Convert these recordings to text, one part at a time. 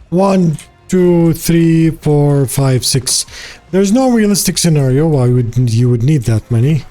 1, 2, 3, 4, 5, 6. There's no realistic scenario why you would need that many.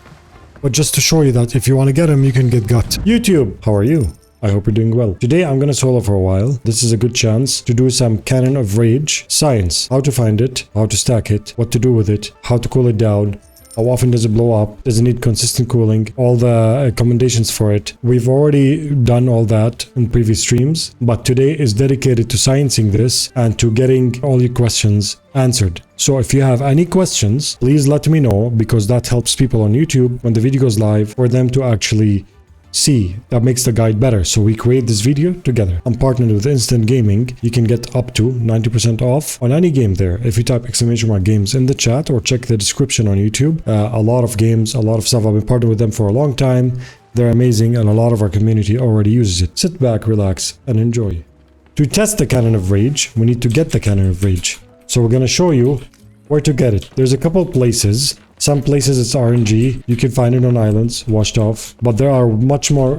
But just to show you that if you want to get them, you can get got. YouTube, how are you? I hope you're doing well. Today I'm gonna solo for a while. This is a good chance to do some Cannon of Rage science. How to find it, how to stack it, what to do with it, how to cool it down, how often does it blow up, does it need consistent cooling, all the commendations for it. We've already done all that in previous streams, but today is dedicated to sciencing this and to getting all your questions answered. So if you have any questions, please let me know, because that helps people on YouTube when the video goes live for them to actually see. That makes the guide better. So we create this video together. I'm partnered with Instant Gaming. You can get up to 90% off on any game there if you type !games in the chat or check the description on YouTube. A lot of games, a lot of stuff. I've been partnered with them for a long time. They're amazing and a lot of our community already uses it. Sit back, relax and enjoy. To test the Cannon of Rage, we need to get the Cannon of Rage. So we're going to show you where to get it. There's a couple places. Some places it's RNG, you can find it on islands, washed off, but there are much more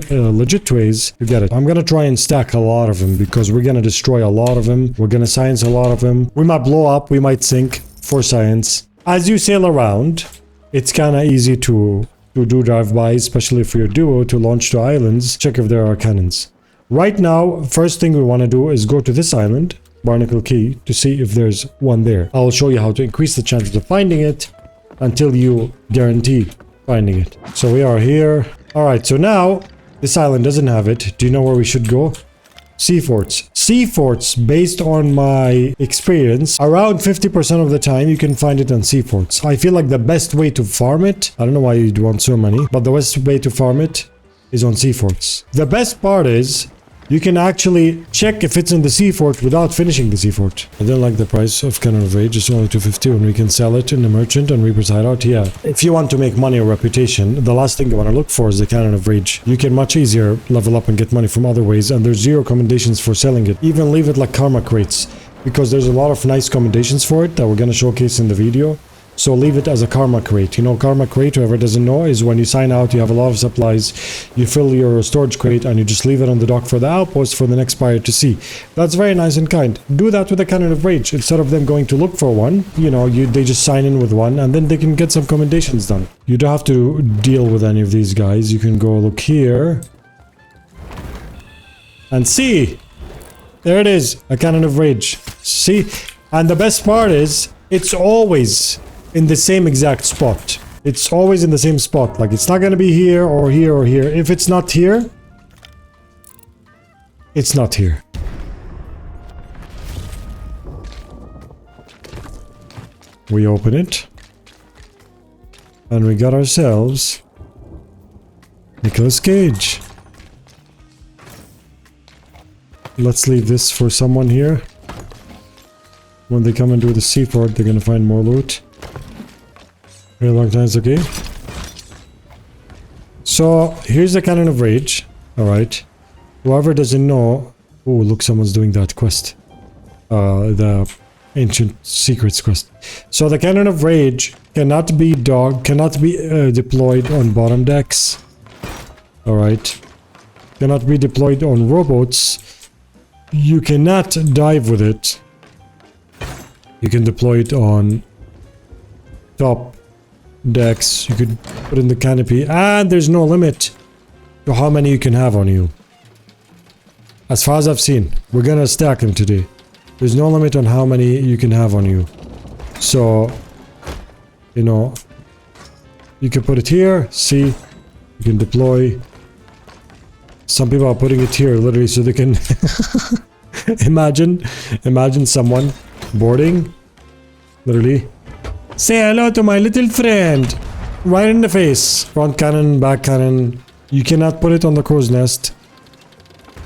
legit ways to get it. I'm gonna try and stack a lot of them because we're gonna destroy a lot of them. We're gonna science a lot of them. We might blow up, we might sink for science. As you sail around, it's kinda easy to do drive-bys, especially for your duo, to launch to islands, check if there are cannons. Right now, first thing we wanna do is go to this island, Barnacle Key, to see if there's one there. I'll show you how to increase the chances of finding it until you guarantee finding it. So we are here. All right, so now this island doesn't have it. Do you know where we should go? Sea forts. Sea forts, based on my experience, around 50% of the time you can find it on sea forts. I feel like the best way to farm it, I don't know why you'd want so many, but the best way to farm it is on sea forts. The best part is you can actually check if it's in the sea fort without finishing the sea fort. I don't like the price of Cannon of Rage. It's only 250 when we can sell it in the merchant and Reaper's Hideout. Yeah. If you want to make money or reputation, the last thing you want to look for is the Cannon of Rage. You can much easier level up and get money from other ways, and there's zero commendations for selling it. Even leave it like karma crates, because there's a lot of nice commendations for it that we're going to showcase in the video. So leave it as a karma crate. You know, karma crate, whoever doesn't know, is when you sign out, you have a lot of supplies, you fill your storage crate and you just leave it on the dock for the outpost for the next buyer to see. That's very nice and kind. Do that with a Cannon of Rage. Instead of them going to look for one, you know, they just sign in with one and then they can get some commendations done. You don't have to deal with any of these guys. You can go look here and see. There it is, a Cannon of Rage. See? And the best part is, it's always in the same exact spot. It's always in the same spot. Like, it's not gonna be here or here or here. If it's not here, it's not here. We open it and we got ourselves Nicolas Cage. Let's leave this for someone here. When they come and do the sea fort, they're gonna find more loot. Very long times, okay. So here's the Cannon of Rage. Alright. Whoever doesn't know. Oh, look, someone's doing that quest. The Ancient Secrets quest. So the Cannon of Rage cannot be deployed on bottom decks. Alright. Cannot be deployed on rowboats. You cannot dive with it. You can deploy it on top decks. You could put in the canopy, and there's no limit to how many you can have on you. As far as I've seen, we're gonna stack them today. There's no limit on how many you can have on you. So, you know, you can put it here. See, you can deploy. Some people are putting it here literally so they can imagine someone boarding, literally. Say hello to my little friend. Right in the face. Front cannon, back cannon. You cannot put it on the crow's nest.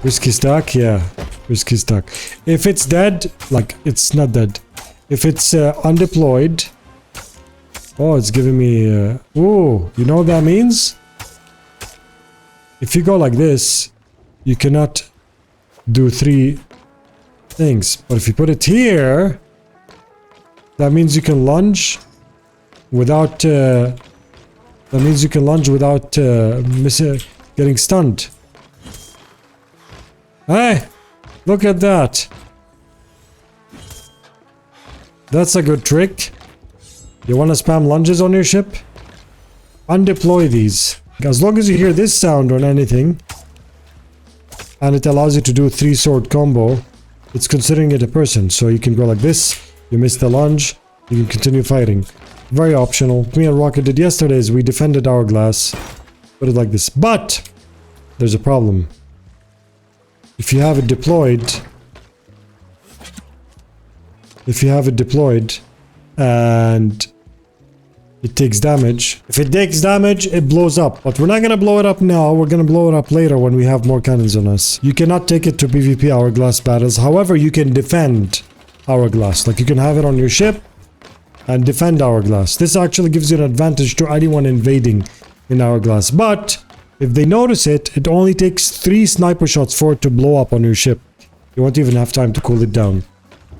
Risky stack? Yeah. Risky stack. If it's dead, like, it's not dead. If it's undeployed. Oh, it's giving me... oh, you know what that means? If you go like this, you cannot do 3 things. But if you put it here... that means you can lunge without getting stunned. Hey, look at that. That's a good trick. You want to spam lunges on your ship? Undeploy these. As long as you hear this sound on anything, and it allows you to do a 3-sword combo, it's considering it a person. So you can go like this, you miss the lunge, you can continue fighting. Very optional. Me and Rocket did yesterday is we defended Hourglass. Put it like this. But there's a problem. If you have it deployed, and it takes damage. If it takes damage, it blows up. But we're not gonna blow it up now. We're gonna blow it up later when we have more cannons on us. You cannot take it to PvP Hourglass battles. However, you can defend Hourglass. Like, you can have it on your ship and defend Hourglass. This actually gives you an advantage to anyone invading in Hourglass. But if they notice it, it only takes 3 sniper shots for it to blow up on your ship. You won't even have time to cool it down.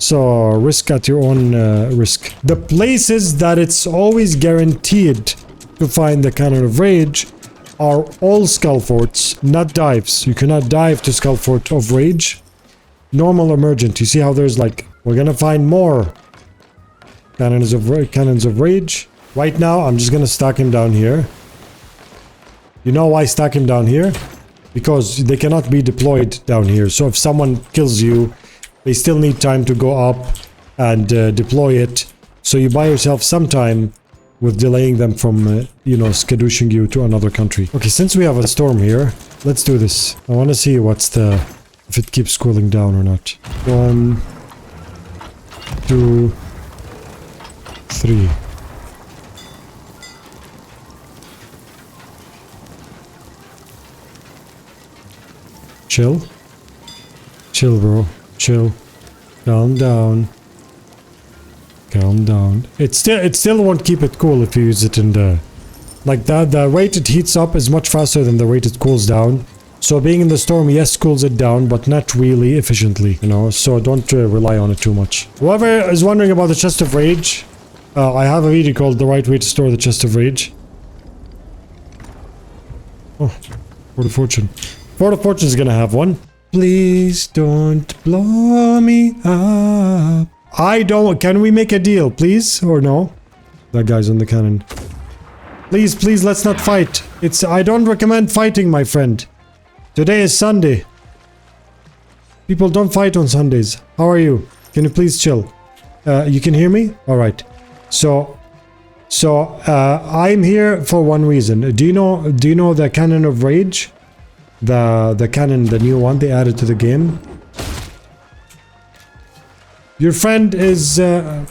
So, risk at your own risk. The places that it's always guaranteed to find the Cannon of Rage are all Skull Forts, not dives. You cannot dive to Skull Fort of Rage. Normal emergent. You see how there's like, we're gonna find more Cannons of Rage. Right now, I'm just gonna stack him down here. You know why stack him down here? Because they cannot be deployed down here. So if someone kills you, they still need time to go up and deploy it. So you buy yourself some time with delaying them from, you know, skadooshing you to another country. Okay, since we have a storm here, let's do this. I want to see what's the... if it keeps cooling down or not. 1, 2, 3. Chill. Chill, bro. Chill. Calm down. Calm down. It still won't keep it cool if you use it in the... like that, the rate it heats up is much faster than the rate it cools down. So being in the storm, yes, cools it down, but not really efficiently, you know, so don't rely on it too much. Whoever is wondering about the Chest of Rage, I have a video called The Right Way to Store the Chest of Rage. Oh, Fort of Fortune. Fort of Fortune is gonna have one. Please don't blow me up. I don't... can we make a deal, please? Or no? That guy's on the cannon. Please, please, let's not fight. I don't recommend fighting, my friend. Today is Sunday. People don't fight on Sundays. How are you? Can you please chill? You can hear me? Alright. So, I'm here for one reason. Do you know the Cannon of Rage? The cannon, the new one they added to the game. Your friend is at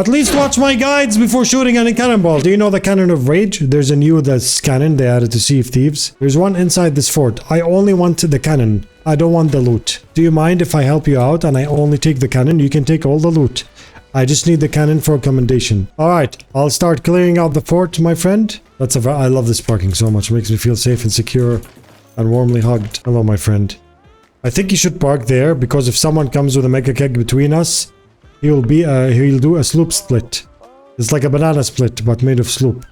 least watch my guides before shooting any cannonball. Do you know the Cannon of Rage? There's a new cannon they added to Sea of Thieves. There's one inside this fort. I only want the cannon. I don't want the loot. Do you mind if I help you out and I only take the cannon? You can take all the loot. I just need the cannon for a commendation. Alright, I'll start clearing out the fort, my friend. I love this parking so much. It makes me feel safe and secure and warmly hugged. Hello, my friend. I think you should park there because if someone comes with a mega keg between us, he'll do a sloop split. It's like a banana split, but made of sloop.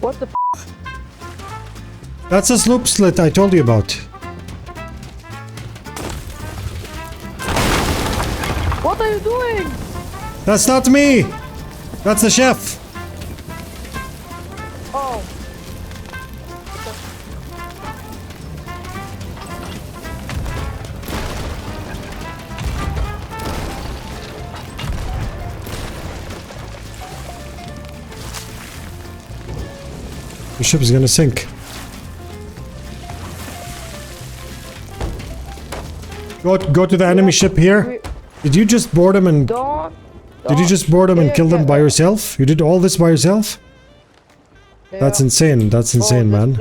What the f? That's a sloop slit I told you about. What are you doing? That's not me! That's the chef! Oh. The ship is gonna sink. Go to the enemy ship here. Did you just board them and... Did you just board them and kill them by yourself? You did all this by yourself? That's insane. That's insane, man.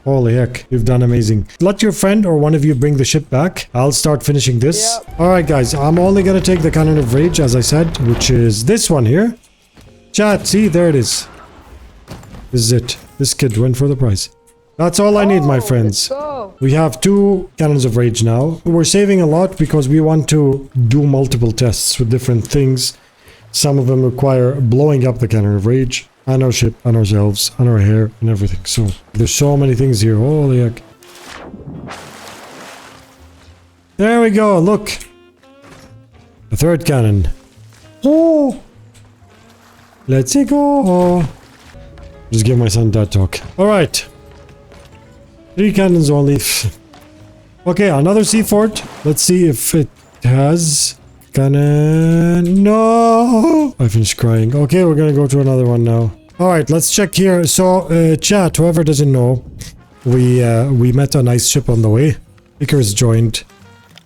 Holy heck, you've done amazing. Let your friend or one of you bring the ship back. I'll start finishing this. Yep. Alright guys, I'm only gonna take the Cannon of Rage, as I said, which is this one here. Chat, see, there it is. This is it. This kid went for the prize. That's all I need, my friends. Let's go. We have 2 Cannons of Rage now. We're saving a lot because we want to do multiple tests with different things. Some of them require blowing up the Cannon of Rage, and our ship, and ourselves, and our hair, and everything. So, there's so many things here. Holy heck. There we go, look. The 3rd cannon. Oh! Let's go. Just give my son that talk. Alright. 3 cannons only. Okay, another sea fort. Let's see if it has... Cannon. No! I finished crying. Okay, we're gonna go to another one now. Alright, let's check here. So, chat, whoever doesn't know, we met a nice ship on the way. Pickers joined.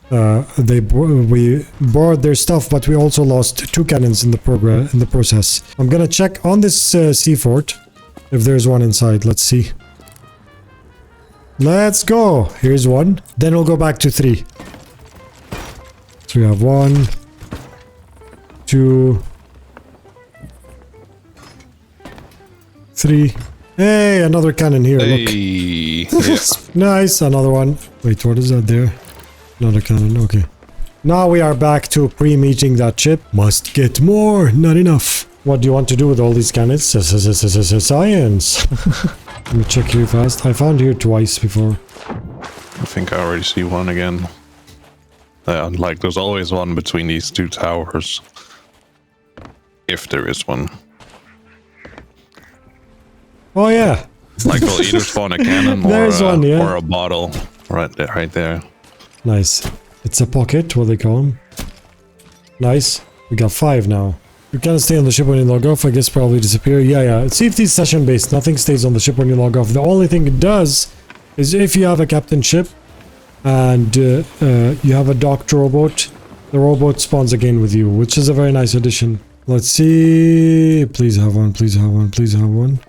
We borrowed their stuff, but we also lost 2 cannons in the process. I'm gonna check on this sea fort if there's one inside. Let's see. Let's go. Here's one. Then we'll go back to 3. So we have 1, 2, 3. Hey, another cannon here. Hey. Look. Yeah. Nice. Another one. Wait, what is that there? Another cannon. Okay. Now we are back to pre-meeting that ship. Must get more. Not enough. What do you want to do with all these cannons? Science. Let me check here fast. I found here twice before. I think I already see one again. Like, there's always one between these 2 towers. If there is one. Oh yeah. Like, they'll either spawn a cannon or a bottle. Right there. Nice. It's a pocket, what they call them. Nice. We got 5 now. You can stay on the ship when you log off. I guess probably disappear. Yeah. Safety is session based. Nothing stays on the ship when you log off. The only thing it does is if you have a captain ship and you have a docked rowboat, the rowboat spawns again with you, which is a very nice addition. Let's see. Please have one. Please have one. Please have one.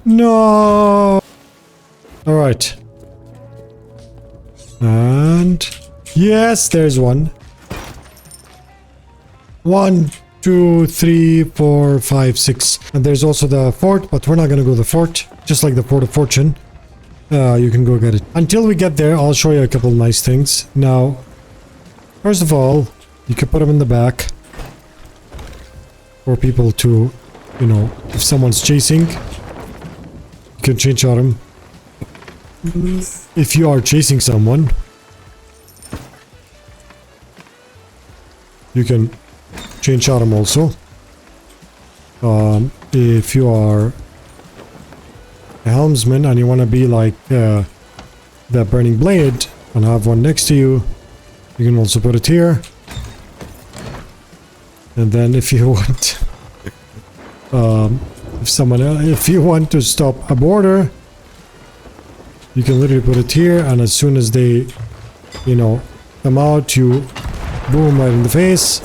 No. All right. And yes, there's one. 1, 2, 3, 4, 5, 6. And there's also the fort, but we're not gonna go to the fort. Just like the Port of Fortune. You can go get it. Until we get there, I'll show you a couple nice things. Now, first of all, you can put them in the back. For people to, you know, if someone's chasing, you can change shot them. If you are chasing someone, you can change shot them also. If you are a helmsman and you want to be like the burning blade and have one next to you, you can also put it here. And then if you want if you want to stop a boarder, you can literally put it here, and as soon as they, you know, come out, you boom right in the face.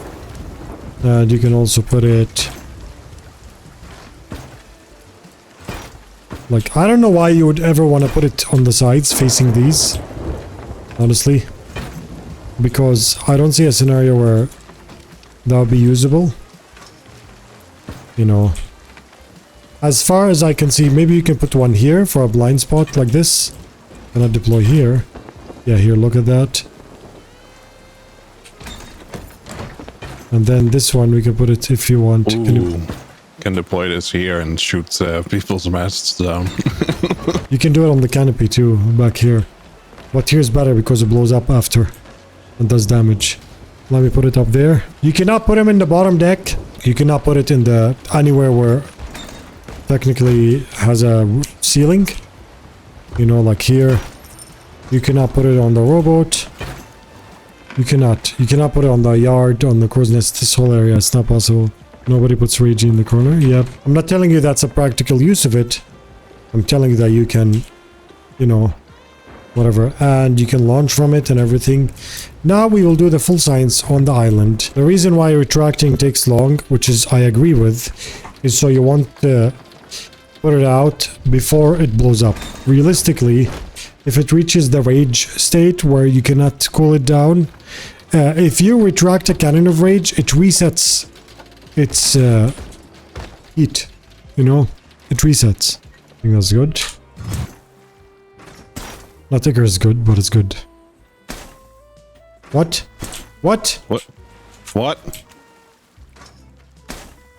And you can also put it like, I don't know why you would ever want to put it on the sides facing these, honestly, because I don't see a scenario where that would be usable, you know. As far as I can see, maybe you can put one here for a blind spot like this. Can I deploy here? Yeah, here, look at that. And then this one, we can put it if you want. Ooh, can deploy this here and shoot people's masts down. You can do it on the canopy too, back here. But here's better because it blows up after and does damage. Let me put it up there. You cannot put them in the bottom deck. You cannot put it in the anywhere where technically has a ceiling. You know, like here. You cannot put it on the rowboat. You cannot put it on the yard, on the crow's nest, this whole area. It's not possible. Nobody puts Rage in the corner. Yep. I'm not telling you that's a practical use of it. I'm telling you that you can, you know, whatever. And you can launch from it and everything. Now we will do the full science on the island. The reason why retracting takes long, which is I agree with, is so you want put it out before it blows up. Realistically, if it reaches the rage state where you cannot cool it down, if you retract a cannon of rage, it resets its heat. You know, it resets. I think that's good. Not thicker is good, but it's good. What? What? What?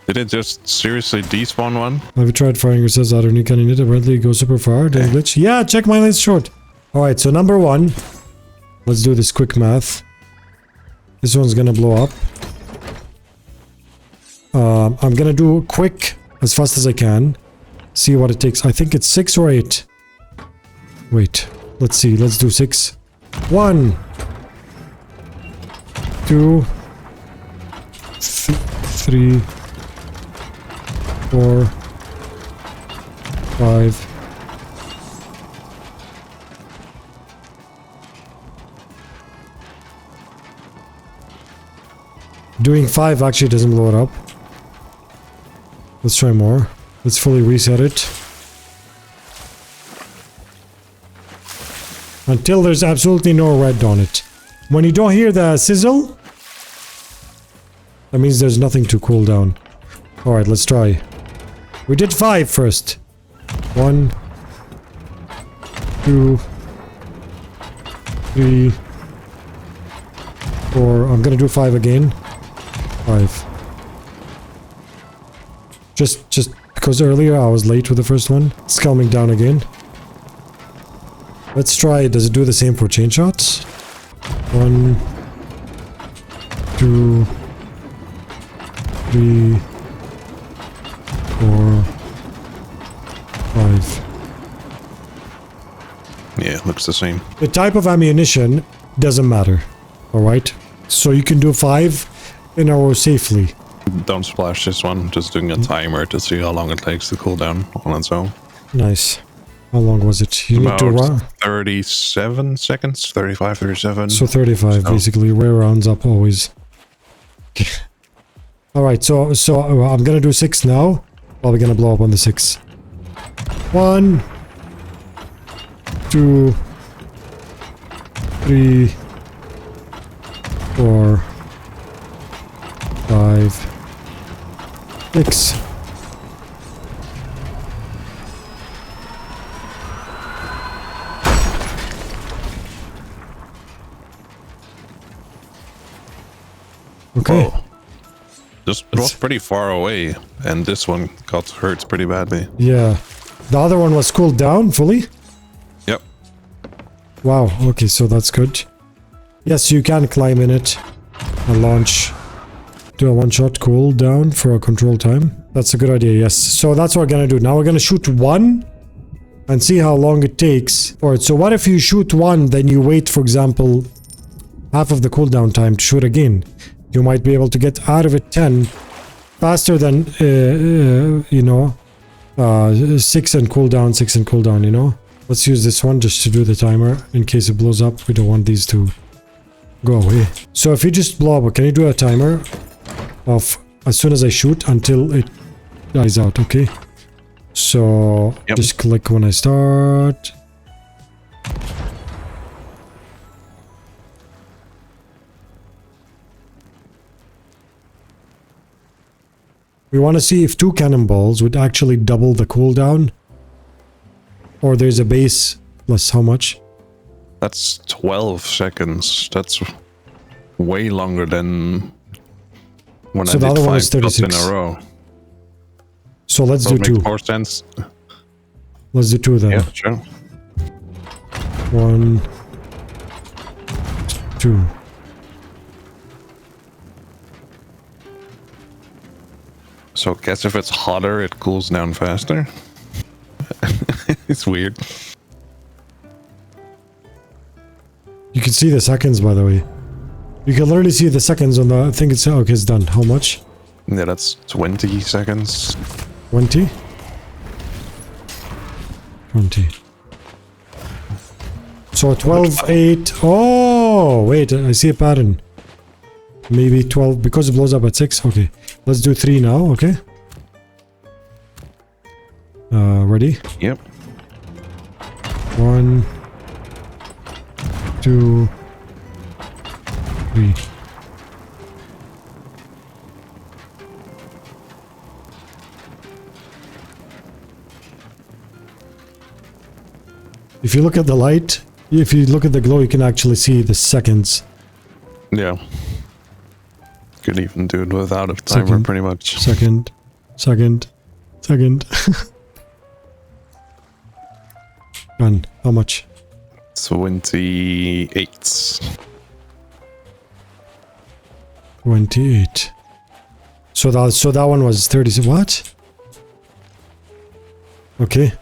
Did it just seriously despawn one? Have you tried firing yourselves out of new cannon? Apparently it goes super far. Don't glitch. Yeah, check my lens short. Alright, so number one. Let's do this quick math. This one's gonna blow up. I'm gonna do quick as fast as I can. See what it takes. I think it's 6 or 8. Wait, let's see. Let's do 6. 1, 2, 3, 4, 5. Doing 5 actually doesn't blow it up. Let's try more. Let's fully reset it. Until there's absolutely no red on it. When you don't hear the sizzle, that means there's nothing to cool down. Alright, let's try. We did 5 first. 1, 2, 3, 4. I'm gonna do 5 again. 5. Just because earlier I was late with the first one. It's calming down again. Let's try. Does it do the same for chain shots? 1, 2, 3, 4, 5. Yeah, looks the same. The type of ammunition doesn't matter. Alright? So you can do 5 in a row safely. Don't splash this one, just doing a timer to see how long it takes to cool down on its own. Nice. How long was it? You need to run? 37 seconds, 35, 37. So 35 basically, where rounds up always. Alright, so I'm gonna do 6 now. Well, we're gonna blow up on the 6. 1, 2, 3, 4, 5, 6. Okay. Whoa. It was pretty far away, and this one got hurt pretty badly. Yeah. The other one was cooled down fully? Yep. Wow, okay, so that's good. Yes, you can climb in it and launch. Do a one-shot cool down for a control time. That's a good idea, yes. So that's what we're gonna do. Now we're gonna shoot 1 and see how long it takes. Alright, so what if you shoot 1, then you wait, for example, half of the cooldown time to shoot again? You might be able to get out of it 10 faster than, 6 and cooldown, 6 and cooldown, you know? Let's use this one just to do the timer in case it blows up. We don't want these to go away. So if you just blow up, can you do a timer of as soon as I shoot until it dies out, okay? So just click when I start. We want to see if 2 cannonballs would actually double the cooldown. Or there's a base less how much? That's 12 seconds. That's way longer than when I did 5 shots in a row. So let's do 2. Make more sense. Let's do 2 then. Yeah, sure. 1, 2. So guess if it's hotter, it cools down faster. It's weird. You can see the seconds, by the way. You can literally see the seconds on the... I think it's... Okay, it's done. How much? Yeah, that's 20 seconds. 20? 20. So 12, 8... Oh! Wait, I see a pattern. Maybe 12... Because it blows up at 6? Okay. Let's do 3 now, okay? Ready? Yep. 1, 2, 3. If you look at the light, if you look at the glow, you can actually see the seconds. Yeah. Could even do it without a timer, Second. pretty much. Second. Done. How much? 28. 28. So that one was 30. What? Okay.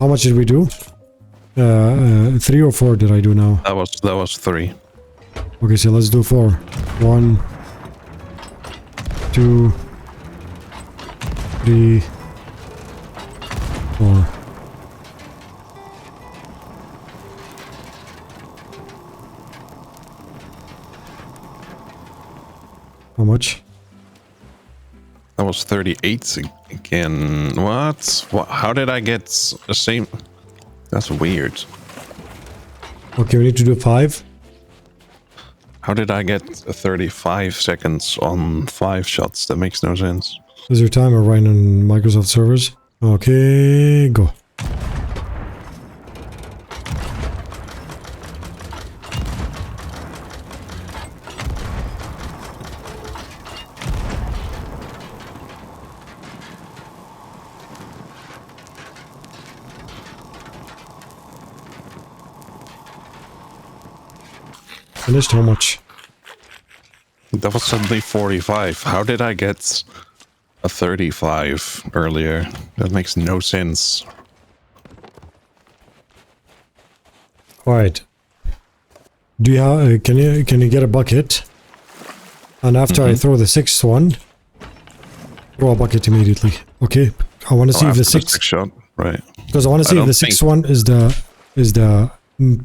How much did we do? 3 or 4 did I do now? That was 3. Okay, so let's do 4. 1, 2, 3, 4. How much? That was 38 again. What? How did I get the same? That's weird. Okay, we need to do 5. How did I get 35 seconds on 5 shots? That makes no sense. Is your timer running on Microsoft servers? Okay, go. Finished? How much? That was suddenly 45. How did I get a 35 earlier? That makes no sense. All right. Do you have? Can you get a bucket? And after I throw the 6th one, throw a bucket immediately. Okay. I want to see if the 6th shot, right? because I want to see if the 6th one is the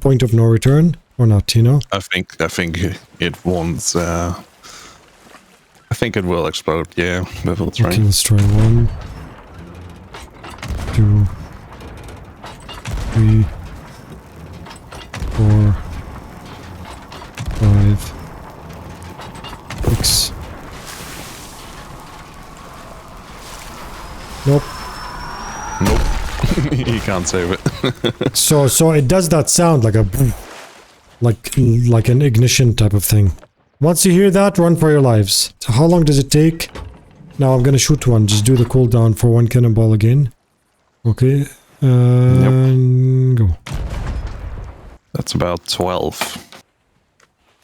point of no return or not. You know. I think it won't. I think it will explode. Yeah, but we'll try. Okay, let's try 1, 2, 3, 4, 5, 6. Nope. Nope. You can't save it. So it does that sound like a boom, like an ignition type of thing. Once you hear that, run for your lives. So how long does it take? Now I'm gonna shoot one. Just do the cooldown for 1 cannonball again. Okay. And go. That's about 12.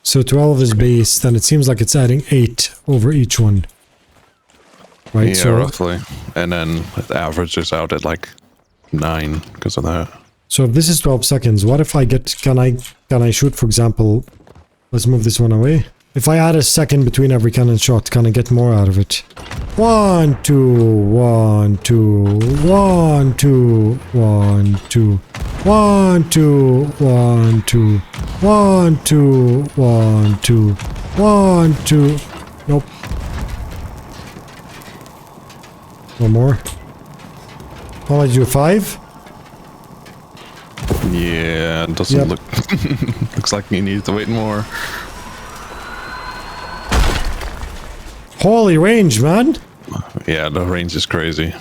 So 12 is base, then it seems like it's adding 8 over each one. Right, Yeah, so roughly. And then it averages out at like 9 because of that. so if this is 12 seconds, what if I get, can I shoot, for example, let's move this one away. If I add a second between every cannon shot, can I get more out of it? 1, 2, 1, 2, 1, 2, 1, 2, 1, 2, 1, 2, 1, 2, 1, 2, 1, 2. Nope. One more. How much do you 5? Yeah, it doesn't Yep. look... looks like you need to wait more. Holy range, man! Yeah, the range is crazy.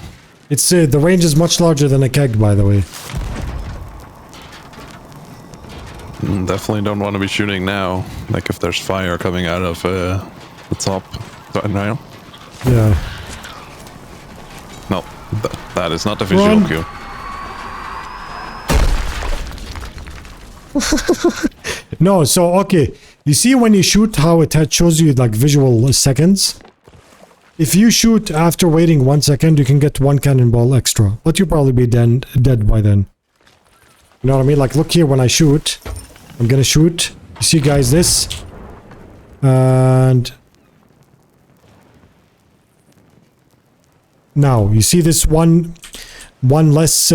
It's the range is much larger than a keg, by the way. Definitely don't want to be shooting now. Like if there's fire coming out of the top. No, Yeah. no, that is not the visual Run. cue. No, so okay. You see when you shoot how it shows you like visual seconds? If you shoot after waiting 1 second, you can get 1 cannonball extra. But you'll probably be dead by then. You know what I mean? Like look here when I shoot. I'm gonna shoot. You see guys this? And now you see this one less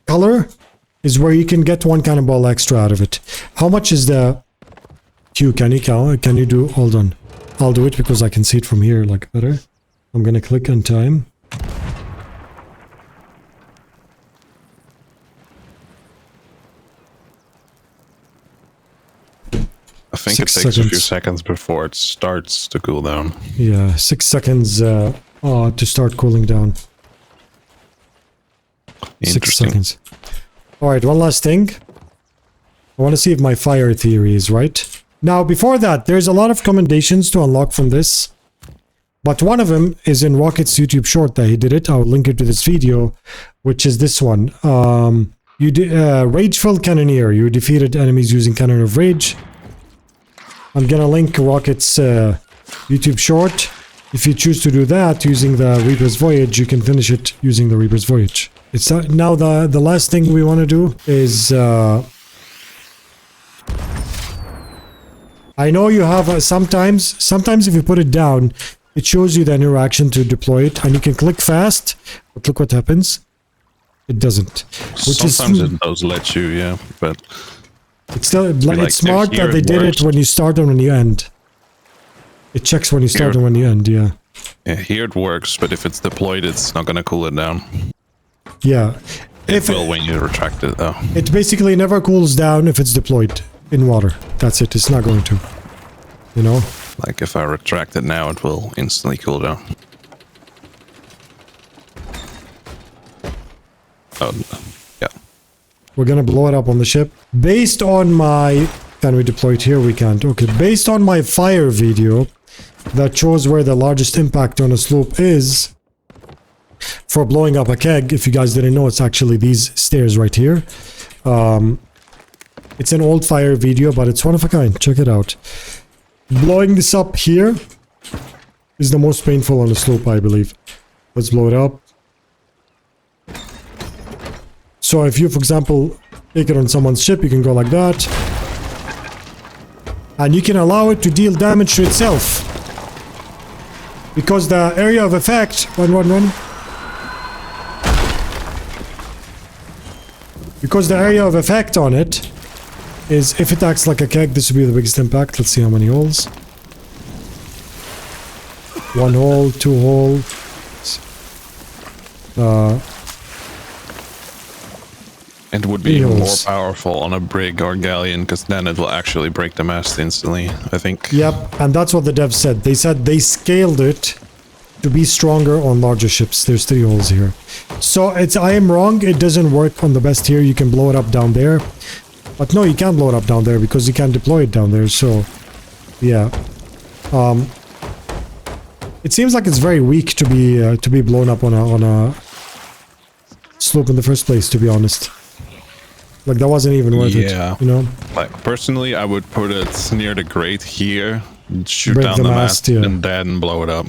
color is where you can get 1 cannonball extra out of it. How much is the Q? Can you do? Hold on. I'll do it because I can see it from here like better. I'm gonna click on time. 6 takes a few seconds. seconds before it starts to cool down. Yeah, 6 seconds to start cooling down. 6 Interesting. seconds. Alright, one last thing. I want to see if my fire theory is right. Now, before that, there's a lot of commendations to unlock from this. But one of them is in Rocket's YouTube short that he did it. I'll link it to this video, which is this one. Rageful Cannoneer. You defeated enemies using Cannon of Rage. I'm gonna link Rocket's YouTube short. If you choose to do that using the Reaper's Voyage, you can finish it using the Reaper's Voyage. It's now the last thing we want to do is I know you have sometimes if you put it down, it shows you the interaction to deploy it, and you can click fast, but look what happens. It doesn't. Sometimes it does let you, yeah, but it's still like it's smart here that they it did works. it when you start and when you end. It checks when you start Here. and when you end, yeah. yeah, here it works. But if it's deployed, it's not gonna cool it down. Yeah. It will when you retract it, though. It basically never cools down if it's deployed in water. That's it. It's not going to. You know? Like if I retract it now, it will instantly cool down. Oh, yeah. We're gonna blow it up on the ship. Based on my... Can we deploy it here? We can't. Okay. Based on my fire video that shows where the largest impact on a slope is for blowing up a keg, if you guys didn't know, it's actually these stairs right here. It's an old fire video, but it's one of a kind. Check it out. Blowing this up here is the most painful on the slope, I believe. Let's blow it up. So if you, for example, take it on someone's ship, you can go like that. And you can allow it to deal damage to itself. Because the area of effect... Run. Because the area of effect on it is, if it acts like a keg, this would be the biggest impact. Let's see how many holes. 1 hole, 2 holes. It would be Eels. more powerful on a brig or galleon, because then it will actually break the mast instantly, I think. Yep, and that's what the devs said. They said they scaled it to be stronger on larger ships. There's 3 holes here. So I am wrong. It doesn't work on the best tier. You can blow it up down there. But no, you can't blow it up down there because you can't deploy it down there. So, yeah. It seems like it's very weak to be blown up on a slope in the first place, to be honest. Like, that wasn't even worth it, you know? Like, personally, I would put it near the grate here, shoot Break down the the mast, mast, yeah. and then blow it up.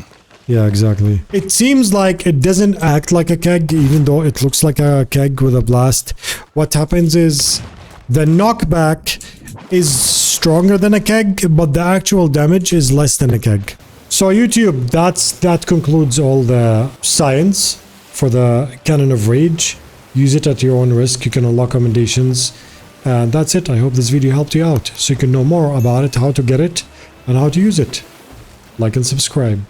Yeah, exactly. It seems like it doesn't act like a keg, even though it looks like a keg with a blast. What happens is the knockback is stronger than a keg, but the actual damage is less than a keg. So YouTube, that concludes all the science for the Cannon of Rage. Use it at your own risk. You can unlock commendations. And that's it. I hope this video helped you out, so you can know more about it, how to get it, and how to use it. Like and subscribe.